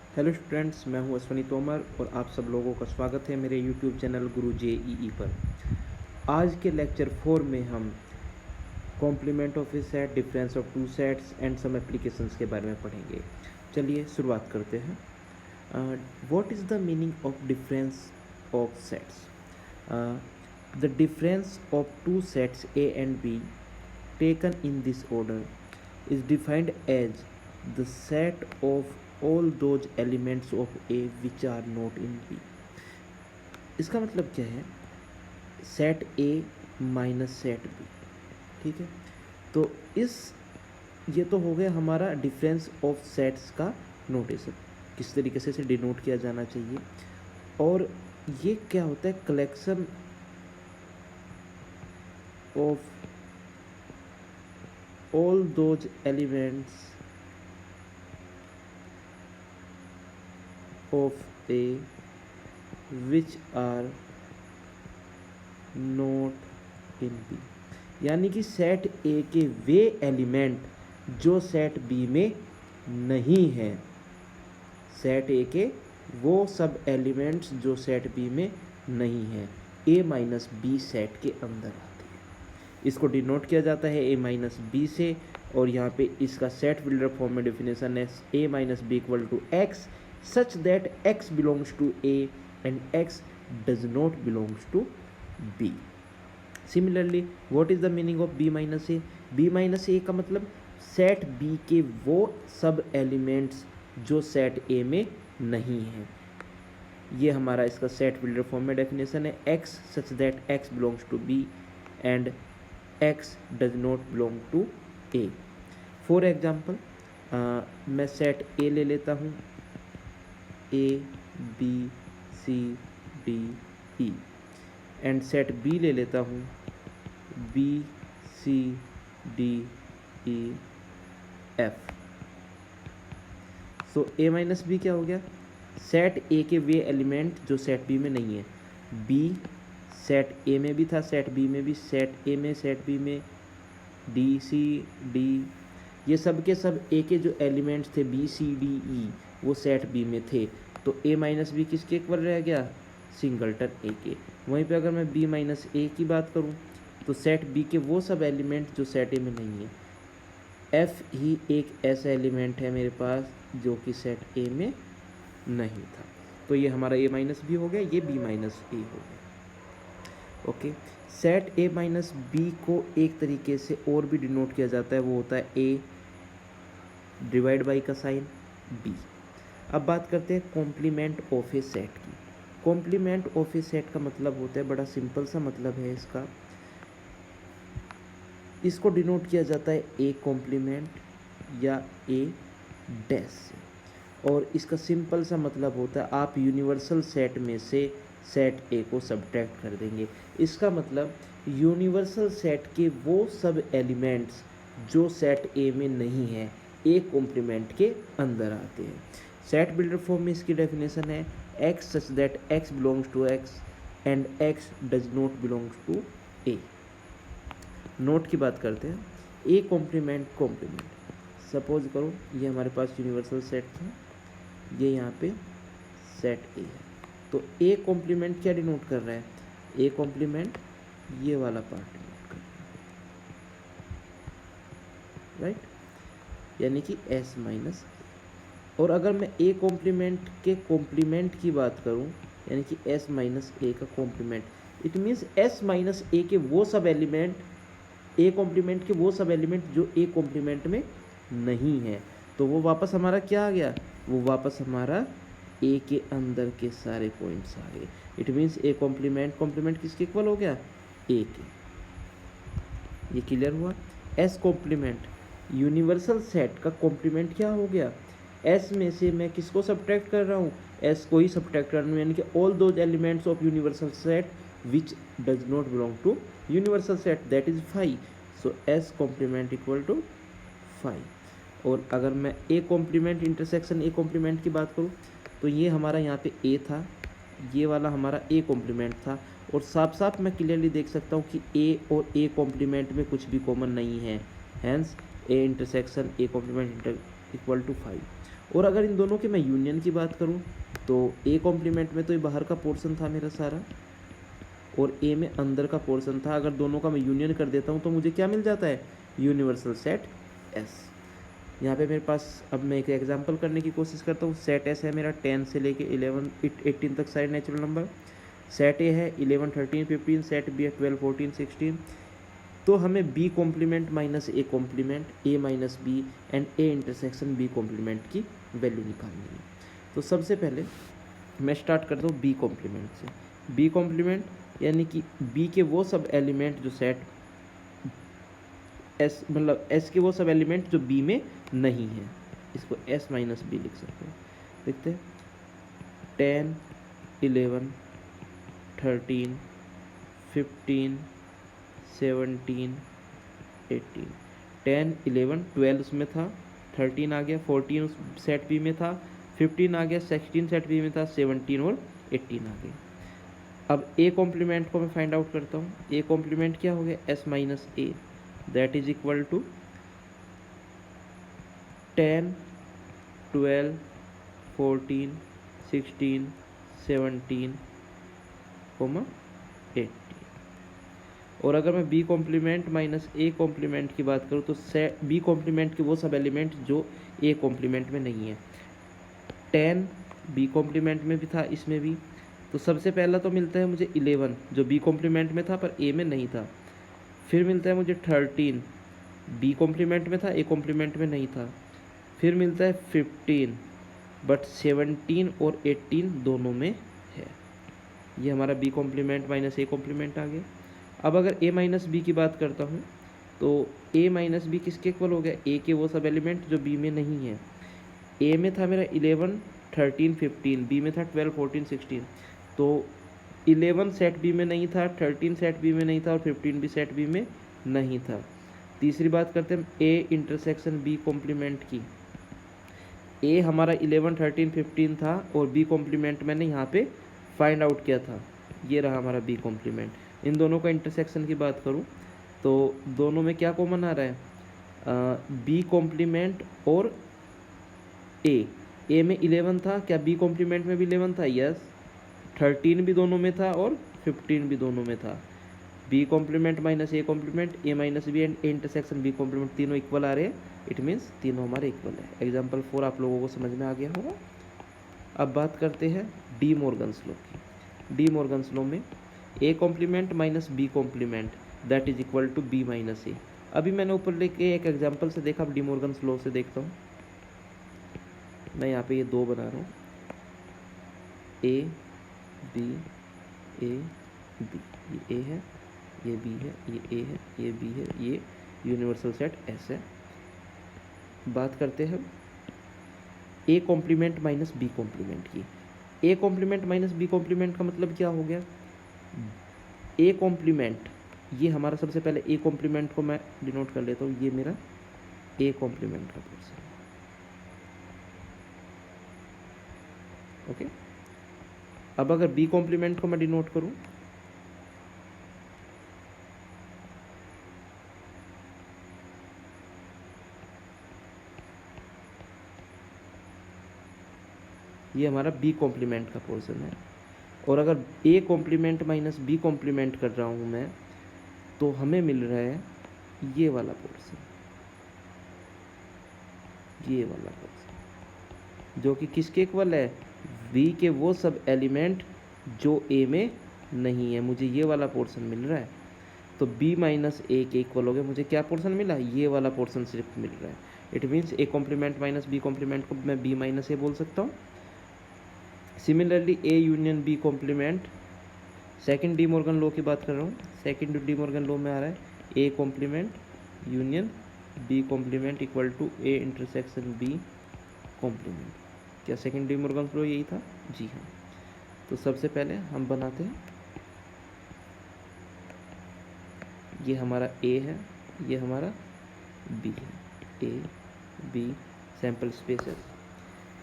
Hello students, मैं हूं अश्वनी तोमर और आप सब लोगों का स्वागत है मेरे यूट्यूब चैनल गुरु जेईई पर। आज के लेक्चर 4 में हम complement of a set, difference of two sets and some applications के बारे में पढ़ेंगे। चलिए शुरुआत करते हैं। What is the meaning of difference of sets? The difference of two sets A and B taken in this order is defined as the set of all those elements of A which are not in B। इसका मतलब क्या है? Set A minus set B, ठीक है। तो ये तो हो गया हमारा डिफरेंस ऑफ सेट्स का नोटेशन, किस तरीके से इसे डिनोट किया जाना चाहिए। और ये क्या होता है? Collection of all those elements of A which are not in B, यानी कि सेट A के वे एलिमेंट जो सेट B में नहीं है, सेट A के वो सब एलिमेंट्स जो सेट B में नहीं है, A माइनस बी सेट के अंदर आते हैं। इसको डिनोट किया जाता है A माइनस बी से, और यहाँ पे इसका सेट बिल्डर फॉर्म में डेफिनेशन है A minus B equal to x such that x belongs to A and x does not belongs to B। Similarly what is the meaning of B minus A? B minus A का मतलब set B के वो सब elements जो set A में नहीं है। ये हमारा इसका सेट बिल्डर फॉर्म में डेफिनेशन है x such that x belongs to B and x does not belong to A। For example मैं सेट A ले लेता हूँ, A B C D E, and set B ले लेता हूँ, B C D E F। So A minus B क्या हो गया? सेट A के वे एलिमेंट जो सेट B में नहीं है। B सेट A में भी था, सेट B में भी, सेट A में, सेट B में, D C D, ये सब के सब A के जो एलिमेंट्स थे B C D E वो सेट B में थे। तो A माइनस बी किसके इक्वल रह गया? सिंगलटन A के। वहीं पे अगर मैं B माइनस A की बात करूँ तो सेट B के वो सब एलिमेंट जो सेट A में नहीं है। F ही एक ऐसा एलिमेंट है मेरे पास जो कि सेट A में नहीं था। तो ये हमारा A माइनस बी हो गया, ये B माइनस A हो गया। Okay, set A minus B को एक तरीके से और भी डिनोट किया जाता है, वो होता है A डिवाइड बाई का साइन B। अब बात करते हैं कॉम्प्लीमेंट ऑफ ए सेट की। कॉम्प्लीमेंट ऑफ ए सेट का मतलब होता है, बड़ा सिंपल सा मतलब है इसका, इसको डिनोट किया जाता है A कॉम्प्लीमेंट या A डैश से। और इसका सिंपल सा मतलब होता है आप यूनिवर्सल सेट में से सेट A को सब्ट्रैक्ट कर देंगे। इसका मतलब यूनिवर्सल सेट के वो सब एलिमेंट्स जो सेट A में नहीं है A कॉम्प्लीमेंट के अंदर आते हैं। सेट बिल्डर फॉर्म में इसकी डेफिनेशन है x such that x belongs to x and x does not belongs to A। Note की बात करते हैं, A कॉम्प्लीमेंट कॉम्प्लीमेंट, सपोज करो ये हमारे पास यूनिवर्सल सेट था, ये यहाँ पे सेट A है, तो A कॉम्प्लीमेंट क्या डिनोट कर रहा है? A कॉम्प्लीमेंट ये वाला पार्ट डिनोट कर रहा है, राइट, यानी कि S माइनस। और अगर मैं A कॉम्प्लीमेंट के कॉम्प्लीमेंट की बात करूं, यानी कि S माइनस A का complement, it means S minus A के वो सब एलिमेंट, A कॉम्प्लीमेंट के वो सब एलिमेंट जो A कॉम्प्लीमेंट में नहीं है। तो वो वापस हमारा क्या आ गया? वो वापस हमारा A के अंदर के सारे पॉइंट्स आ गए। It means A complement complement किसके इक्वल हो गया? A के। ये क्लियर हुआ? S कॉम्प्लीमेंट यूनिवर्सल सेट का कॉम्प्लीमेंट क्या हो गया? S में से मैं किसको सब्ट्रैक्ट कर रहा हूँ? S को ही सब्ट्रैक्ट कर रहा हूँ, यानी कि all those elements of universal set which does not belong to universal set, that is 5। So S complement equal to 5। और अगर मैं A complement intersection A complement की बात करूँ तो ये हमारा यहाँ पे A था, ये वाला हमारा A कॉम्प्लीमेंट था, और साफ साफ मैं क्लियरली देख सकता हूँ कि A और A कॉम्प्लीमेंट में कुछ भी कॉमन नहीं है, hence A intersection A complement equal to 5। और अगर इन दोनों के मैं यूनियन की बात करूँ तो ए कॉम्प्लीमेंट में तो ये बाहर का पोर्शन था मेरा सारा, और ए में अंदर का पोर्शन था। अगर दोनों का मैं यूनियन कर देता हूँ तो मुझे क्या मिल जाता है, यूनिवर्सल सेट एस। यहाँ पे मेरे पास, अब मैं एक एग्जांपल करने की कोशिश करता हूँ। सेट एस है मेरा 10 से लेके 18 तक सारे नेचुरल नंबर। सेट ए है 11, 13, 15, सेट बी है 12, 14, 16। तो हमें B complement minus A complement, A minus B and A intersection B complement की वैल्यू निकालनी है। तो सबसे पहले मैं स्टार्ट करता हूँ बी कॉम्प्लीमेंट से। बी कॉम्प्लीमेंट यानी कि बी के वो सब एलिमेंट जो सेट एस, मतलब एस के वो सब एलिमेंट जो बी में नहीं है, इसको एस माइनस बी लिख सकते हैं। देखते हैं 10, 11, 13, 15, 17, 18। 10, 11, 12 उसमें था, 13 आ गया, 14 उस सेट बी में था, 15 आ गया, 16 सेट बी में था, 17 और 18 आ गया। अब ए कॉम्प्लीमेंट को मैं फाइंड आउट करता हूँ। ए कॉम्प्लीमेंट क्या हो गया, S minus A, that is equal to 10, 12, 14, 16, 17, 18। और अगर मैं B complement minus A complement की बात करूँ तो बी कॉम्प्लीमेंट के वो सब एलिमेंट जो ए कॉम्प्लीमेंट में नहीं है। 10 बी कॉम्प्लीमेंट में भी था, इसमें भी। तो सबसे पहला तो मिलता है मुझे 11 जो बी कॉम्प्लीमेंट में था पर ए में नहीं था। फिर मिलता है मुझे 13 बी कॉम्प्लीमेंट में था, ए कॉम्प्लीमेंट में नहीं था। फिर मिलता है 15 बट 17 और 18 दोनों में है। ये हमारा B complement minus A complement आ गया। अब अगर ए माइनस बी की बात करता हूँ तो ए माइनस बी किसके इक्वल हो गया, ए के वो सब एलिमेंट जो बी में नहीं है। ए में था मेरा 11, 13, 15, बी में था 12, 14, 16। तो 11 सेट बी में नहीं था, 13 सेट बी में नहीं था और 15 भी सेट बी में नहीं था। तीसरी बात करते हैं ए इंटरसेक्शन बी कॉम्प्लीमेंट की। ए हमारा 11, 13, 15 था और बी कॉम्प्लीमेंट मैंने यहाँ पे फाइंड आउट किया था। ये रहा हमारा बी कॉम्प्लीमेंट। इन दोनों का इंटरसेक्शन की बात करूँ तो दोनों में क्या कॉमन आ रहा है, बी कॉम्प्लीमेंट और ए में 11 था, क्या बी कॉम्प्लीमेंट में भी 11 था, यस। 13 भी दोनों में था और 15 भी दोनों में था। B complement minus A complement, A minus B and A intersection B complement तीनों इक्वल आ रहे हैं। इट मीन्स तीनों हमारे इक्वल है। एग्जाम्पल 4 आप लोगों को समझ में आ गया होगा। अब बात करते हैं डी मॉर्गन्स लॉ की। डी मॉर्गन्स लॉ में A complement minus B complement that is equal to B minus A. अभी मैंने ऊपर लेके एक एग्जाम्पल से देखा, अब डी मॉर्गन्स लॉ से देखता हूँ। मैं यहाँ पे ये दो बना रहा हूँ, ए बी, ए बी। ये ए है, ये बी है, ये ए है, ये बी है, ये यूनिवर्सल सेट एस है। बात करते हैं A complement minus B complement की। A complement minus B complement का मतलब क्या हो गया, ए कॉम्प्लीमेंट ये हमारा, सबसे पहले ए कॉम्प्लीमेंट को मैं डिनोट कर लेता हूँ, ये मेरा ए कॉम्प्लीमेंट का पोर्शन। ओके, अब अगर बी कॉम्प्लीमेंट को मैं डिनोट करूं ये हमारा बी कॉम्प्लीमेंट का पोर्शन है। और अगर A complement minus B complement कर रहा हूं मैं तो हमें मिल रहा है ये वाला पोर्शन, ये वाला पोर्शन जो कि किसके इक्वल है, बी के वो सब एलिमेंट जो ए में नहीं है। मुझे ये वाला पोर्शन मिल रहा है। तो b माइनस ए के इक्वल हो गया। मुझे क्या पोर्शन मिला, ये वाला पोर्शन सिर्फ मिल रहा है। It means A complement minus B complement को मैं b माइनस ए बोल सकता हूँ। Similarly A union B complement, second De Morgan law की बात कर रहा हूँ। सेकंड डी मॉर्गन लॉ में आ रहा है A complement union B complement equal to A intersection B complement. क्या सेकंड डी मॉर्गन लॉ यही था, जी हाँ। तो सबसे पहले हम बनाते हैं, ये हमारा ए है, ये हमारा बी है। A B sample spaces,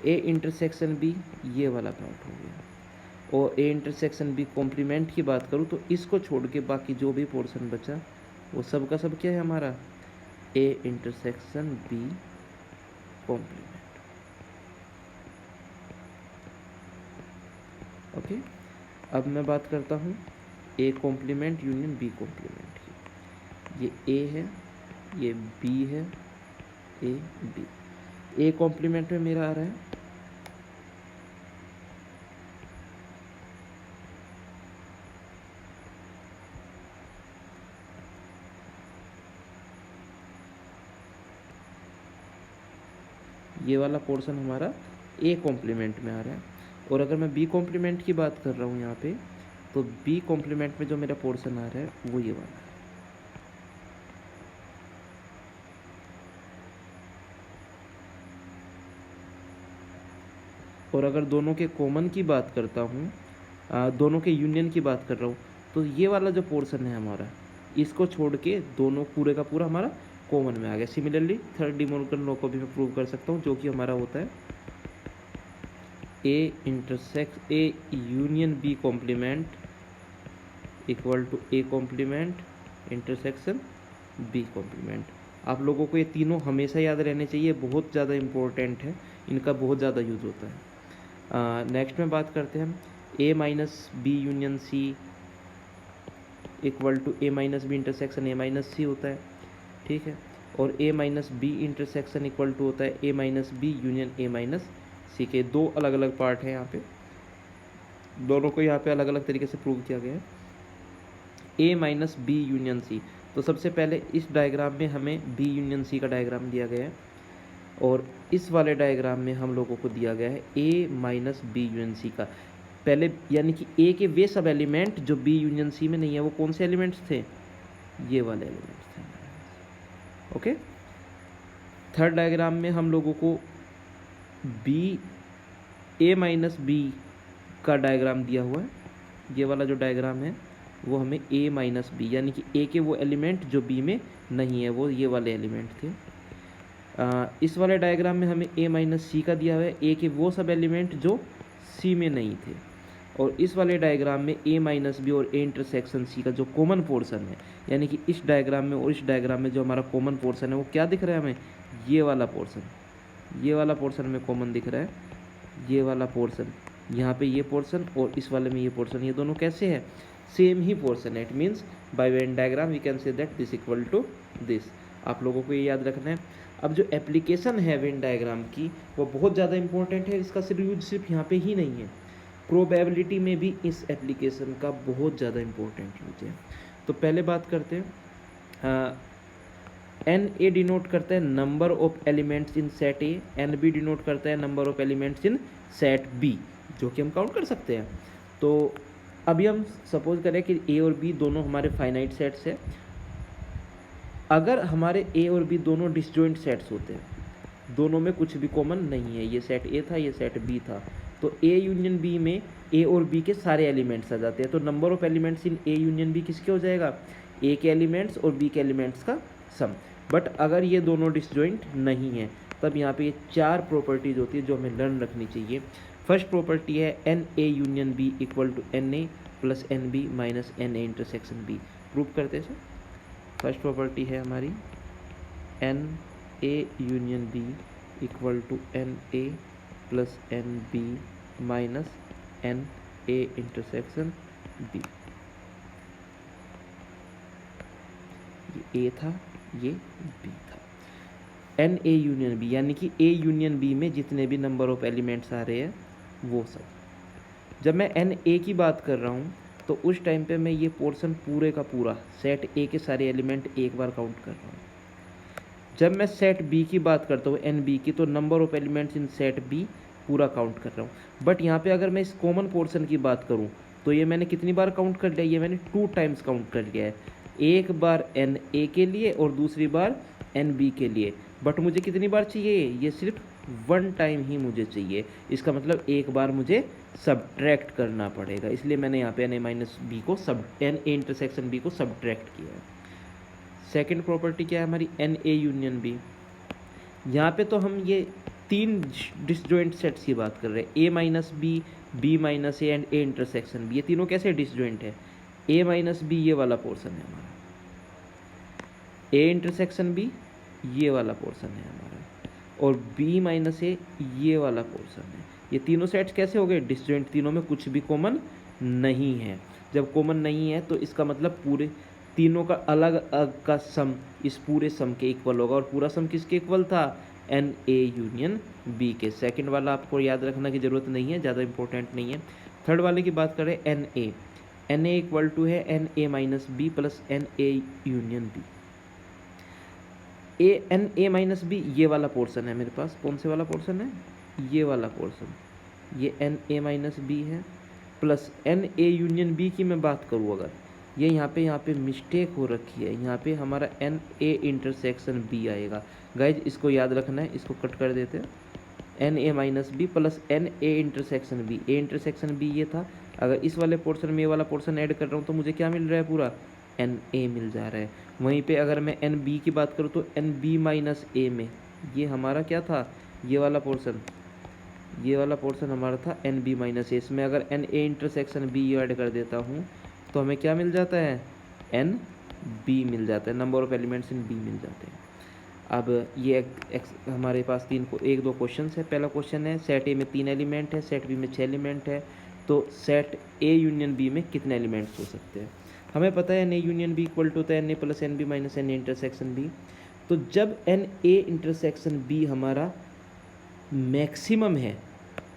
A intersection B ये वाला पार्ट हो गया। और ए इंटरसेक्शन बी कॉम्प्लीमेंट की बात करूँ तो इसको छोड़ के बाकी जो भी पोर्शन बचा वो सब का सब क्या है हमारा, A intersection B complement. Okay, अब मैं बात करता हूँ A complement union B complement की। ये ए है, ये बी है, ए बी। ए कॉम्प्लीमेंट में मेरा आ रहा है ये वाला पोर्शन हमारा ए कॉम्प्लीमेंट में आ रहा है। और अगर मैं बी कॉम्प्लीमेंट की बात कर रहा हूँ यहाँ पे, तो बी कॉम्प्लीमेंट में जो मेरा पोर्शन आ रहा है वो ये वाला है। और अगर दोनों के कॉमन की बात करता हूँ, दोनों के यूनियन की बात कर रहा हूँ, तो ये वाला जो पोर्शन है हमारा, इसको छोड़ के दोनों पूरे का पूरा हमारा कॉमन में आ गया। Similarly third D Morgan law को भी मैं प्रूव कर सकता हूँ, जो कि हमारा होता है A union B complement equal to A complement intersection B complement. आप लोगों को ये तीनों हमेशा याद रहने चाहिए, बहुत ज़्यादा इम्पोर्टेंट है, इनका बहुत ज़्यादा यूज़ होता है। नेक्स्ट में बात करते हैं हम A minus B union C equal to A minus B intersection A minus C होता है, ठीक है। और A minus B intersection equal to होता है A minus B union A minus C के। दो अलग अलग पार्ट हैं यहाँ पे, दोनों को यहाँ पे अलग अलग तरीके से प्रूव किया गया है। ए माइनस बी यूनियन सी, तो सबसे पहले इस डायग्राम में हमें बी यूनियन सी का डायग्राम दिया गया है, और इस वाले डायग्राम में हम लोगों को दिया गया है ए माइनस बी यूनियन सी का। पहले यानी कि ए के वे सब एलिमेंट जो बी यूनियन सी में नहीं है, वो कौन से एलिमेंट्स थे? ये वाले एलिमेंट्स थे। ओके, थर्ड डायग्राम में हम लोगों को बी ए माइनस बी का डायग्राम दिया हुआ है। ये वाला जो डायग्राम है वो हमें ए माइनस बी, यानी कि ए के वो एलिमेंट जो बी में नहीं है, वो ये वाले एलिमेंट थे। इस वाले डायग्राम में हमें ए माइनस सी का दिया हुआ है, ए के वो सब एलिमेंट जो सी में नहीं थे। और इस वाले डायग्राम में ए माइनस बी और ए इंटरसेक्शन सी का जो कॉमन पोर्शन है, यानी कि इस डायग्राम में और इस डायग्राम में जो हमारा कॉमन पोर्शन है वो क्या दिख रहा है हमें? ये वाला पोर्शन, ये वाला पोर्शन में कॉमन दिख रहा है, ये वाला पोर्शन, यहाँ पे ये पोर्शन और इस वाले में ये पोर्शन, ये दोनों कैसे है? सेम ही पोर्शन है। It means by Venn diagram we can say that this equal to this. आप लोगों को ये याद रखना है। अब जो एप्लीकेशन है वेन डायग्राम की, वो बहुत ज़्यादा इंपॉर्टेंट है। इसका यूज सिर्फ यहाँ पे ही नहीं है, प्रोबेबिलिटी में भी इस एप्लीकेशन का बहुत ज़्यादा इंपॉर्टेंट यूज है। तो पहले बात करते हैं, एन ए डिनोट करता है number of elements in set A, n B denote करता है number of elements in set B, जो कि हम काउंट कर सकते हैं। तो अभी हम सपोज करें कि ए और बी दोनों हमारे फाइनाइट सेट्स है। अगर हमारे ए और बी दोनों डिसजॉइंट सेट्स होते हैं, दोनों में कुछ भी कॉमन नहीं है, ये सेट ए था, ये सेट बी था, तो ए यूनियन बी में ए और बी के सारे एलिमेंट्स आ जाते हैं। तो number of elements in A union B किसके हो जाएगा? ए के एलिमेंट्स और बी के एलिमेंट्स का सम। बट अगर ये दोनों डिसजॉइंट नहीं है, तब यहाँ पे ये चार प्रॉपर्टीज होती है जो हमें लर्न रखनी चाहिए। फर्स्ट प्रॉपर्टी है n A union B equal to n A plus n B minus n A intersection B. Prove करते हैं। फर्स्ट प्रॉपर्टी है हमारी n A union B equal to n A plus n B minus n A intersection B. ये A था, ये B था। N A union B यानी कि ए यूनियन बी में जितने भी नंबर ऑफ एलिमेंट्स आ रहे हैं वो सब। जब मैं एन ए की बात कर रहा हूँ तो उस टाइम पे मैं ये पोर्शन पूरे का पूरा सेट ए के सारे एलिमेंट एक बार काउंट कर रहा हूँ। जब मैं सेट बी की बात करता हूँ एन बी की, तो number of elements in set B पूरा काउंट कर रहा हूँ। बट यहाँ पे अगर मैं इस कॉमन पोर्शन की बात करूँ तो ये मैंने कितनी बार काउंट कर लिया? ये मैंने 2 टाइम्स काउंट कर लिया है, एक बार एन ए के लिए और दूसरी बार एन बी के लिए। बट मुझे कितनी बार चाहिए? ये सिर्फ 1 टाइम ही मुझे चाहिए। इसका मतलब एक बार मुझे सब्ट्रैक्ट करना पड़ेगा, इसलिए मैंने यहाँ पे एन ए माइनस बी को एन ए इंटरसेक्शन बी को सब्ट्रैक्ट किया है। सेकेंड प्रॉपर्टी क्या है हमारी? N A union B. यहाँ पे तो हम ये 3 डिसजॉइंट सेट्स की बात कर रहे हैं, A minus B, B minus A and A intersection B. ये तीनों कैसे डिसजॉइंट है? ए माइनस बी ये वाला पोर्शन है हमारा, ए इंटरसेक्शन बी ये वाला पोर्शन है हमारा। और बी माइनस ए ये वाला पोर्शन है। ये तीनों सेट्स कैसे हो गए? डिस्जॉइंट, तीनों में कुछ भी कॉमन नहीं है। जब कॉमन नहीं है तो इसका मतलब पूरे तीनों का अलग अलग का सम इस पूरे सम के इक्वल होगा, और पूरा सम किसके इक्वल था? एन ए यूनियन बी के। सेकंड वाला आपको याद रखना की ज़रूरत नहीं है, ज़्यादा इंपॉर्टेंट नहीं है। थर्ड वाले की बात करें, एन ए इक्वल टू है n A minus B plus n A union B. N A minus B ये वाला पोर्शन है मेरे पास। कौन से वाला पोर्शन है? ये वाला पोर्शन। ये एन ए माइनस बी है plus n A union B की मैं बात करूँ अगर, ये यहाँ पे मिस्टेक हो रखी है, यहाँ पे हमारा एन ए इंटरसेक्शन बी आएगा। गाइज इसको याद रखना है, इसको कट कर देते हैं। N A minus B plus n A intersection B. A intersection B ये था, अगर इस वाले पोर्शन में ये वाला पोर्शन ऐड कर रहा हूँ तो मुझे क्या मिल रहा है? पूरा एन ए मिल जा रहा है। वहीं पे अगर मैं एन बी की बात करूँ तो एन बी माइनस ए में ये हमारा क्या था? ये वाला पोर्शन, ये वाला पोर्शन हमारा था एन बी माइनस ए। इसमें अगर n A intersection B add कर देता हूँ तो हमें क्या मिल जाता है? एन बी मिल जाता है। Number of elements in B मिल जाते हैं। अब ये हमारे पास एक दो क्वेश्चन है। पहला क्वेश्चन है सेट ए में 3 एलिमेंट है, सेट बी में 6 एलिमेंट है, तो सेट ए यूनियन बी में कितने एलिमेंट्स हो सकते हैं? हमें पता है n A union B equal to होता है n A plus n B minus n A intersection B. तो जब एन ए इंटरसेक्शन बी हमारा मैक्सिमम है,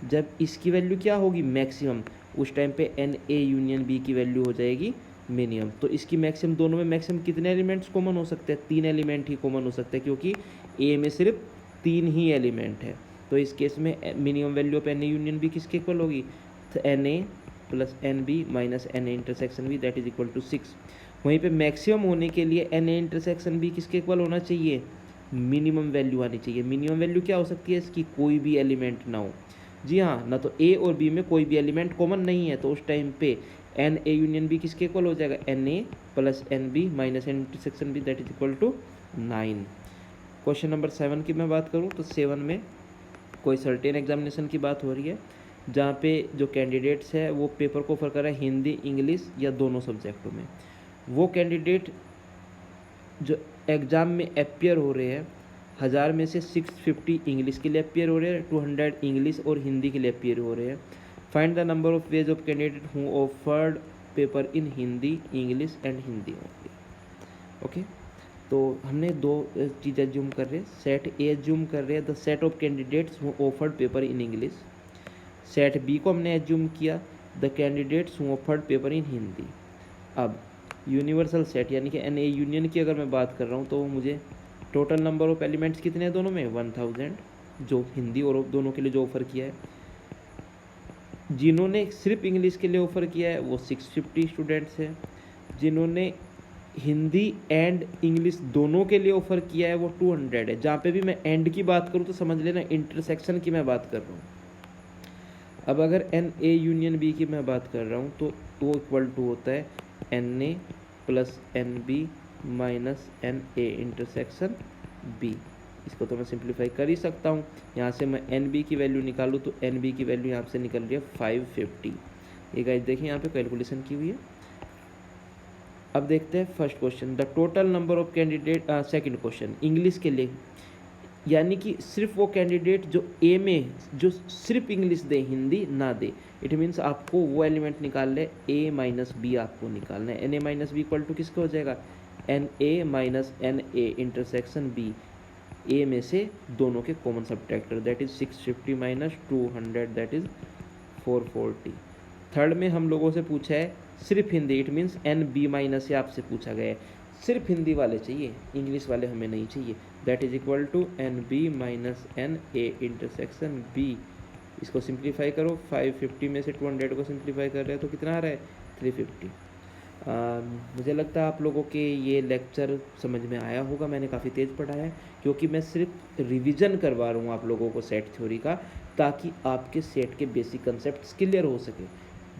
जब इसकी वैल्यू क्या होगी? मैक्सिमम, उस टाइम पे एन ए यूनियन बी की वैल्यू हो जाएगी मिनिमम। तो इसकी मैक्सिमम, दोनों में मैक्सिमम कितने एलिमेंट्स कॉमन हो सकते हैं? 3 एलिमेंट ही कॉमन हो सकते हैं, क्योंकि ए में सिर्फ 3 ही एलिमेंट है। तो इस केस में minimum value of n A union B किसके इक्वल होगी? N A plus n B minus n A intersection B, that is equal to 6। वहीं पे मैक्सिमम होने के लिए एन ए इंटरसेक्शन बी किसके इक्वल होना चाहिए? मिनिमम वैल्यू आनी चाहिए। मिनिमम वैल्यू क्या हो सकती है इसकी? कोई भी एलिमेंट ना हो। जी हाँ, ना तो ए और बी में कोई भी एलिमेंट कॉमन नहीं है, तो उस टाइम पे एन ए यूनियन बी किसके इक्वल हो जाएगा? N A plus n B minus n intersection B, that is equal to 9। Question number 7 की मैं बात करूँ तो 7 में कोई सर्टेन एग्जामिनेशन की बात हो रही है, जहाँ पे जो कैंडिडेट्स है वो पेपर को ऑफर कर रहा है हिंदी इंग्लिश या दोनों सब्जेक्टों में। वो कैंडिडेट जो एग्ज़ाम में अपियर हो रहे हैं, 1000 में से 650 इंग्लिश के लिए अपियर हो रहे हैं, 200 इंग्लिश और हिंदी के लिए अपियर हो रहे हैं। Find the number of ways of candidate who offered paper in Hindi, English and Hindi only. Okay, तो हमने दो चीज़ें एज्यूम कर रहे हैं। सेट ए एज्यूम कर रहे हैं the set of candidates who offered paper in English. Set B को हमने एज्यूम किया the candidates who offered paper in Hindi. अब यूनिवर्सल सेट यानी कि एन ए यूनियन की अगर मैं बात कर रहा हूँ तो मुझे टोटल नंबर ऑफ एलिमेंट्स कितने हैं दोनों में? 1000, जो हिंदी और दोनों के लिए जो ऑफ़र किया है। जिन्होंने सिर्फ इंग्लिश के लिए ऑफ़र किया है वो 650 स्टूडेंट्स हैं। जिन्होंने हिंदी एंड इंग्लिश दोनों के लिए ऑफ़र किया है वो 200 है। जहाँ पे भी मैं एंड की बात करूँ तो समझ लेना इंटरसेक्शन की मैं बात कर रहा हूँ। अब अगर एन ए यूनियन बी की मैं बात कर रहा हूँ तो वो इक्वल टू होता है n A plus n B minus n A intersection B. इसको तो मैं सिंप्लीफाई कर ही सकता हूँ। यहाँ से मैं एन बी की वैल्यू निकालूँ तो एन बी की वैल्यू यहाँ से निकल रही है 550। ये गाइस देखिए यहाँ पे कैलकुलेशन की हुई है। अब देखते हैं first question, the total number of candidate. Second question English के लिए, यानी कि सिर्फ वो कैंडिडेट जो ए में जो सिर्फ इंग्लिश दे, हिंदी ना दे। इट मीन्स आपको वो एलिमेंट निकालना है ए माइनस बी, आपको निकालना है। N A minus B equal to किसका हो जाएगा? N A minus n A intersection B. A में से दोनों के common subtractor, that is 650 minus 200, that is 440। Third में हम लोगों से पूछा है सिर्फ हिंदी, it means n B minus से आपसे पूछा गया है। सिर्फ हिंदी वाले चाहिए, इंग्लिश वाले हमें नहीं चाहिए। That is equal to n B minus n A intersection B. इसको सिंप्लीफाई करो, 550 में से 200 को सिंप्लीफाई कर रहे हैं तो कितना आ रहा है? 350। मुझे लगता है आप लोगों के ये लेक्चर समझ में आया होगा। मैंने काफ़ी तेज़ पढ़ाया है क्योंकि मैं सिर्फ रिवीजन करवा रहा हूँ आप लोगों को सेट थ्योरी का, ताकि आपके सेट के बेसिक कंसेप्ट क्लियर हो सके,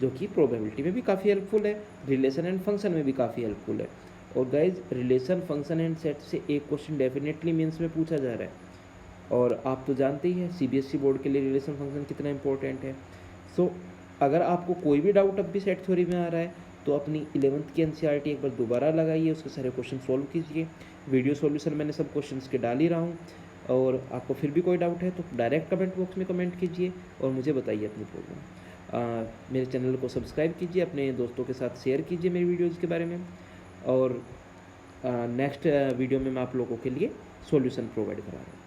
जो कि प्रोबेबिलिटी में भी काफ़ी हेल्पफुल है, रिलेशन एंड फंक्शन में भी काफ़ी हेल्पफुल है। और guys relation, function and set से एक क्वेश्चन डेफिनेटली मेंस में पूछा जा रहा है, और आप तो जानते ही हैं सीबीएसई बोर्ड के लिए रिलेशन फंक्शन कितना इंपॉर्टेंट है। सो अगर आपको कोई भी डाउट अब भी सेट थ्योरी में आ रहा है तो अपनी 11th की एनसीईआरटी एक बार दोबारा लगाइए, उसके सारे क्वेश्चन सॉल्व कीजिए। वीडियो सॉल्यूशन मैंने सब क्वेश्चंस के डाल ही रहा हूँ, और आपको फिर भी कोई डाउट है तो डायरेक्ट कमेंट बॉक्स में कमेंट कीजिए और मुझे बताइए अपनी प्रॉब्लम। मेरे चैनल को सब्सक्राइब कीजिए, अपने दोस्तों के साथ शेयर कीजिए मेरी वीडियोज़ के बारे में, और नेक्स्ट वीडियो में मैं आप लोगों के लिए सॉल्यूशन प्रोवाइड करा रहा हूँ।